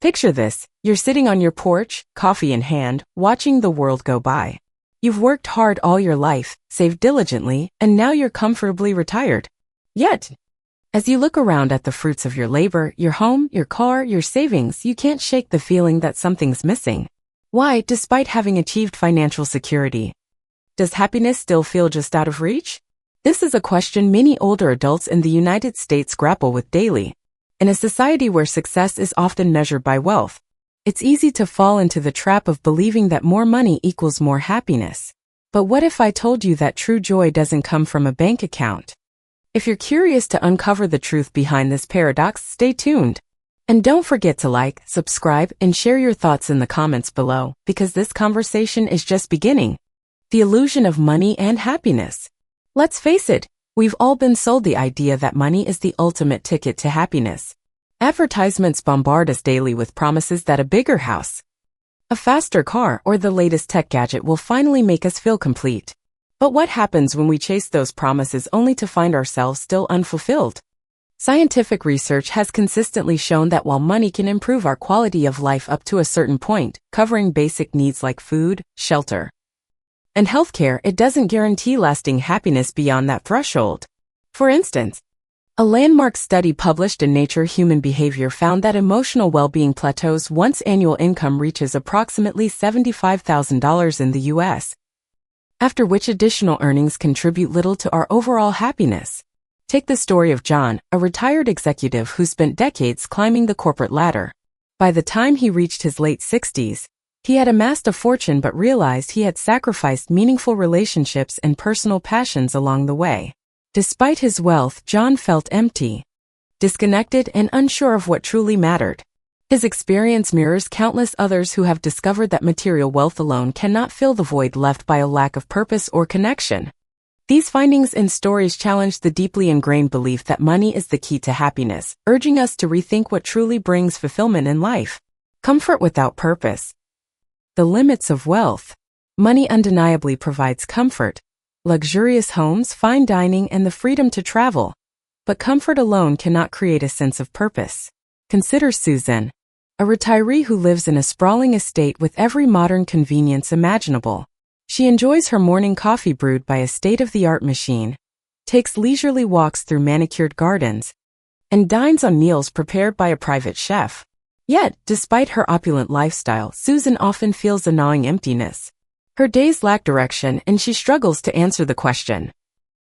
Picture this, you're sitting on your porch, coffee in hand, watching the world go by. You've worked hard all your life, saved diligently, and now you're comfortably retired. Yet, as you look around at the fruits of your labor, your home, your car, your savings, you can't shake the feeling that something's missing. Why, despite having achieved financial security? Does happiness still feel just out of reach? This is a question many older adults in the United States grapple with daily. In a society where success is often measured by wealth, it's easy to fall into the trap of believing that more money equals more happiness. But what if I told you that true joy doesn't come from a bank account? If you're curious to uncover the truth behind this paradox, stay tuned. And don't forget to like, subscribe, and share your thoughts in the comments below, because this conversation is just beginning. The illusion of money and happiness. Let's face it, we've all been sold the idea that money is the ultimate ticket to happiness. Advertisements bombard us daily with promises that a bigger house, a faster car, or the latest tech gadget will finally make us feel complete. But what happens when we chase those promises only to find ourselves still unfulfilled? Scientific research has consistently shown that while money can improve our quality of life up to a certain point, covering basic needs like food, shelter, and healthcare, it doesn't guarantee lasting happiness beyond that threshold. For instance, a landmark study published in Nature Human Behavior found that emotional well-being plateaus once annual income reaches approximately $75,000 in the U.S., after which additional earnings contribute little to our overall happiness. Take the story of John, a retired executive who spent decades climbing the corporate ladder. By the time he reached his late 60s, he had amassed a fortune but realized he had sacrificed meaningful relationships and personal passions along the way. Despite his wealth, John felt empty, disconnected, and unsure of what truly mattered. His experience mirrors countless others who have discovered that material wealth alone cannot fill the void left by a lack of purpose or connection. These findings and stories challenge the deeply ingrained belief that money is the key to happiness, urging us to rethink what truly brings fulfillment in life. Comfort without purpose. The limits of wealth. Money undeniably provides comfort, luxurious homes, fine dining, and the freedom to travel. But comfort alone cannot create a sense of purpose. Consider Susan, a retiree who lives in a sprawling estate with every modern convenience imaginable. She enjoys her morning coffee brewed by a state-of-the-art machine, takes leisurely walks through manicured gardens, and dines on meals prepared by a private chef. Yet, despite her opulent lifestyle, Susan often feels a gnawing emptiness. Her days lack direction, and she struggles to answer the question,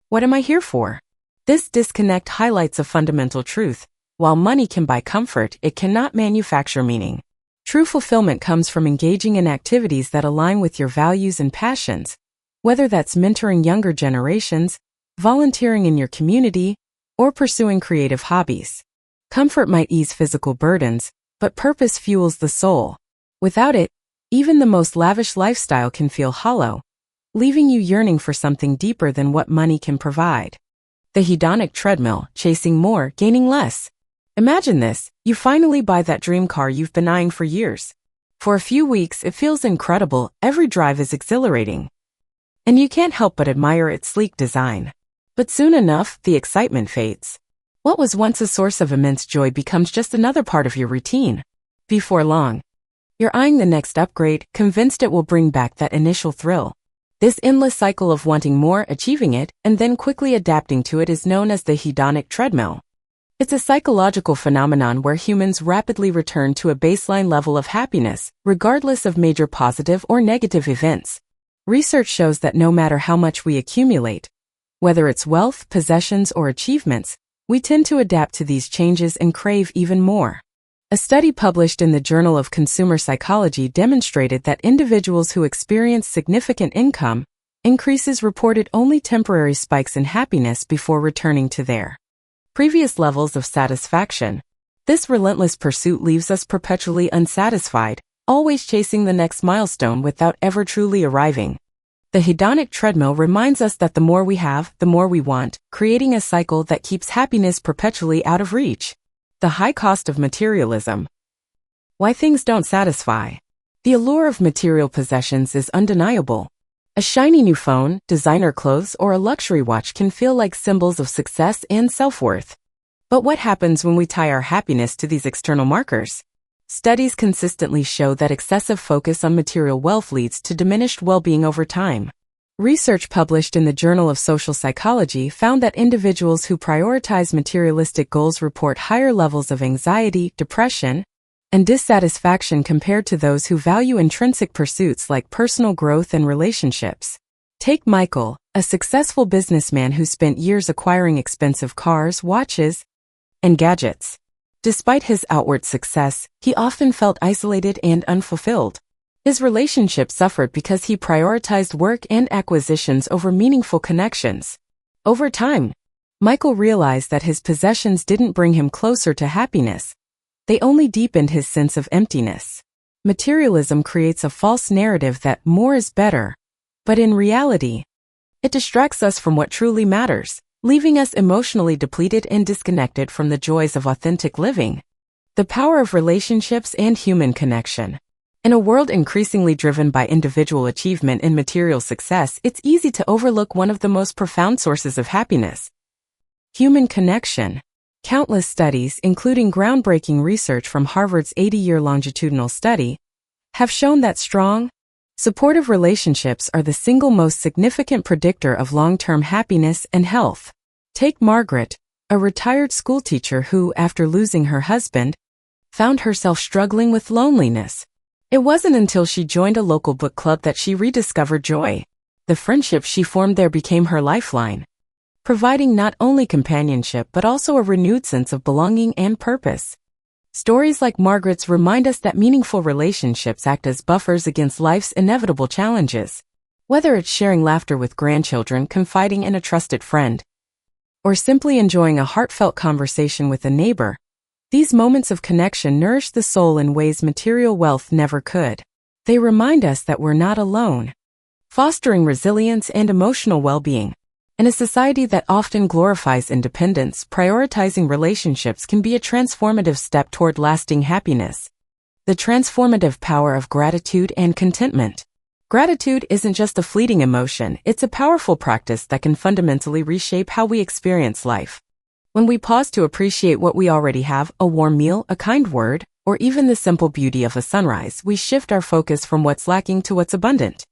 "What am I here for?" This disconnect highlights a fundamental truth. While money can buy comfort, it cannot manufacture meaning. True fulfillment comes from engaging in activities that align with your values and passions, whether that's mentoring younger generations, volunteering in your community, or pursuing creative hobbies. Comfort might ease physical burdens, but purpose fuels the soul. Without it, even the most lavish lifestyle can feel hollow, leaving you yearning for something deeper than what money can provide. The hedonic treadmill, chasing more, gaining less. Imagine this, you finally buy that dream car you've been eyeing for years. For a few weeks, it feels incredible, every drive is exhilarating, and you can't help but admire its sleek design. But soon enough, the excitement fades. What was once a source of immense joy becomes just another part of your routine. Before long, you're eyeing the next upgrade, convinced it will bring back that initial thrill. This endless cycle of wanting more, achieving it, and then quickly adapting to it is known as the hedonic treadmill. It's a psychological phenomenon where humans rapidly return to a baseline level of happiness, regardless of major positive or negative events. Research shows that no matter how much we accumulate, whether it's wealth, possessions, or achievements, we tend to adapt to these changes and crave even more. A study published in the Journal of Consumer Psychology demonstrated that individuals who experience significant income increases reported only temporary spikes in happiness before returning to their previous levels of satisfaction. This relentless pursuit leaves us perpetually unsatisfied, always chasing the next milestone without ever truly arriving. The hedonic treadmill reminds us that the more we have, the more we want, creating a cycle that keeps happiness perpetually out of reach. The high cost of materialism. Why things don't satisfy. The allure of material possessions is undeniable. A shiny new phone, designer clothes, or a luxury watch can feel like symbols of success and self-worth. But what happens when we tie our happiness to these external markers? Studies consistently show that excessive focus on material wealth leads to diminished well-being over time. Research published in the Journal of Social Psychology found that individuals who prioritize materialistic goals report higher levels of anxiety, depression, and dissatisfaction compared to those who value intrinsic pursuits like personal growth and relationships. Take Michael, a successful businessman who spent years acquiring expensive cars, watches, and gadgets. Despite his outward success, he often felt isolated and unfulfilled. His relationship suffered because he prioritized work and acquisitions over meaningful connections. Over time, Michael realized that his possessions didn't bring him closer to happiness. They only deepened his sense of emptiness. Materialism creates a false narrative that more is better, but in reality, it distracts us from what truly matters, leaving us emotionally depleted and disconnected from the joys of authentic living. The power of relationships and human connection. In a world increasingly driven by individual achievement and material success, it's easy to overlook one of the most profound sources of happiness: human connection. Countless studies, including groundbreaking research from Harvard's 80-year longitudinal study, have shown that strong, supportive relationships are the single most significant predictor of long-term happiness and health. Take Margaret, a retired schoolteacher who, after losing her husband, found herself struggling with loneliness. It wasn't until she joined a local book club that she rediscovered joy. The friendship she formed there became her lifeline, providing not only companionship but also a renewed sense of belonging and purpose. Stories like Margaret's remind us that meaningful relationships act as buffers against life's inevitable challenges. Whether it's sharing laughter with grandchildren, confiding in a trusted friend, or simply enjoying a heartfelt conversation with a neighbor, these moments of connection nourish the soul in ways material wealth never could. They remind us that we're not alone, fostering resilience and emotional well-being. In a society that often glorifies independence, prioritizing relationships can be a transformative step toward lasting happiness. The transformative power of gratitude and contentment. Gratitude isn't just a fleeting emotion, it's a powerful practice that can fundamentally reshape how we experience life. When we pause to appreciate what we already have, a warm meal, a kind word, or even the simple beauty of a sunrise, we shift our focus from what's lacking to what's abundant.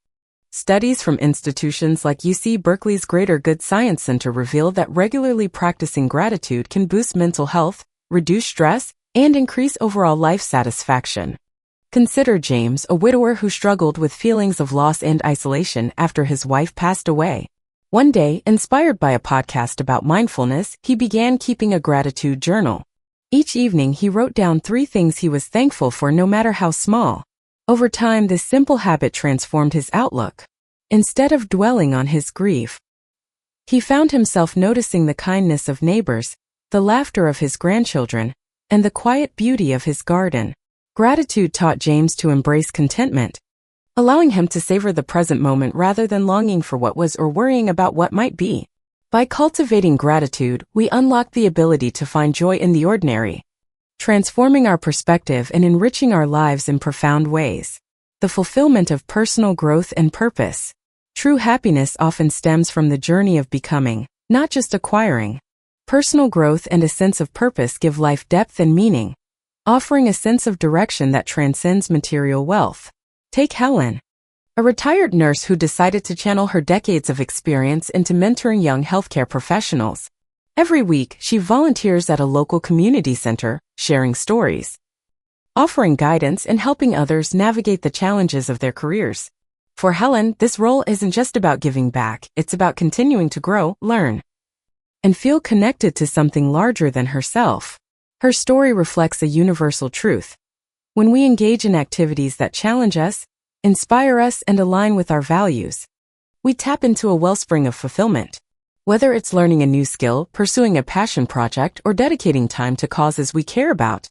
Studies from institutions like UC Berkeley's Greater Good Science Center reveal that regularly practicing gratitude can boost mental health, reduce stress, and increase overall life satisfaction. Consider James, a widower who struggled with feelings of loss and isolation after his wife passed away. One day, inspired by a podcast about mindfulness, he began keeping a gratitude journal. Each evening, he wrote down 3 things he was thankful for, no matter how small. Over time, this simple habit transformed his outlook. Instead of dwelling on his grief, he found himself noticing the kindness of neighbors, the laughter of his grandchildren, and the quiet beauty of his garden. Gratitude taught James to embrace contentment, allowing him to savor the present moment rather than longing for what was or worrying about what might be. By cultivating gratitude, we unlock the ability to find joy in the ordinary, transforming our perspective and enriching our lives in profound ways. The fulfillment of personal growth and purpose. True happiness often stems from the journey of becoming, not just acquiring. Personal growth and a sense of purpose give life depth and meaning, offering a sense of direction that transcends material wealth. Take Helen, a retired nurse who decided to channel her decades of experience into mentoring young healthcare professionals. Every week, she volunteers at a local community center, sharing stories, offering guidance, and helping others navigate the challenges of their careers. For Helen, this role isn't just about giving back, it's about continuing to grow, learn, and feel connected to something larger than herself. Her story reflects a universal truth. When we engage in activities that challenge us, inspire us, and align with our values, we tap into a wellspring of fulfillment. Whether it's learning a new skill, pursuing a passion project, or dedicating time to causes we care about,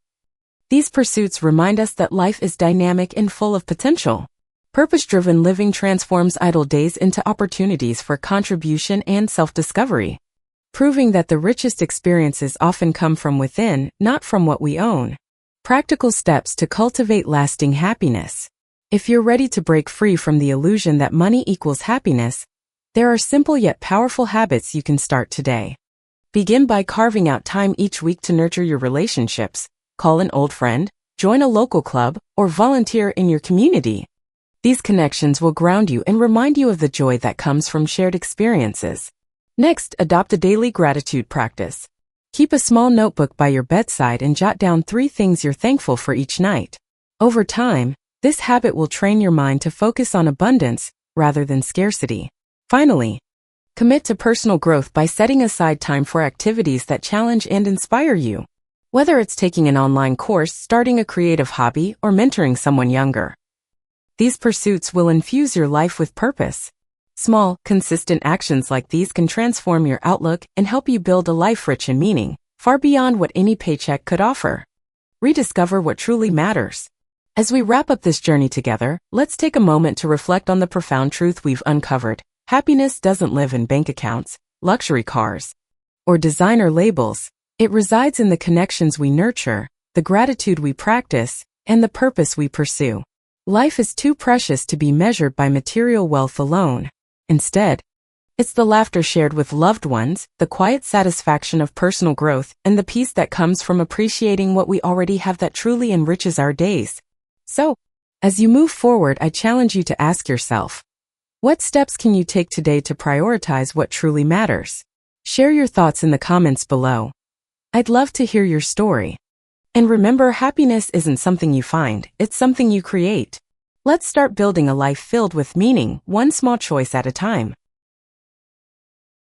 these pursuits remind us that life is dynamic and full of potential. Purpose-driven living transforms idle days into opportunities for contribution and self-discovery, proving that the richest experiences often come from within, not from what we own. Practical steps to cultivate lasting happiness. If you're ready to break free from the illusion that money equals happiness, there are simple yet powerful habits you can start today. Begin by carving out time each week to nurture your relationships. Call an old friend, join a local club, or volunteer in your community. These connections will ground you and remind you of the joy that comes from shared experiences. Next, adopt a daily gratitude practice. Keep a small notebook by your bedside and jot down 3 things you're thankful for each night. Over time, this habit will train your mind to focus on abundance rather than scarcity. Finally, commit to personal growth by setting aside time for activities that challenge and inspire you. Whether it's taking an online course, starting a creative hobby, or mentoring someone younger, these pursuits will infuse your life with purpose. Small, consistent actions like these can transform your outlook and help you build a life rich in meaning, far beyond what any paycheck could offer. Rediscover what truly matters. As we wrap up this journey together, let's take a moment to reflect on the profound truth we've uncovered. Happiness doesn't live in bank accounts, luxury cars, or designer labels. It resides in the connections we nurture, the gratitude we practice, and the purpose we pursue. Life is too precious to be measured by material wealth alone. Instead, it's the laughter shared with loved ones, the quiet satisfaction of personal growth, and the peace that comes from appreciating what we already have that truly enriches our days. So, as you move forward, I challenge you to ask yourself, what steps can you take today to prioritize what truly matters? Share your thoughts in the comments below. I'd love to hear your story. And remember, happiness isn't something you find, it's something you create. Let's start building a life filled with meaning, one small choice at a time.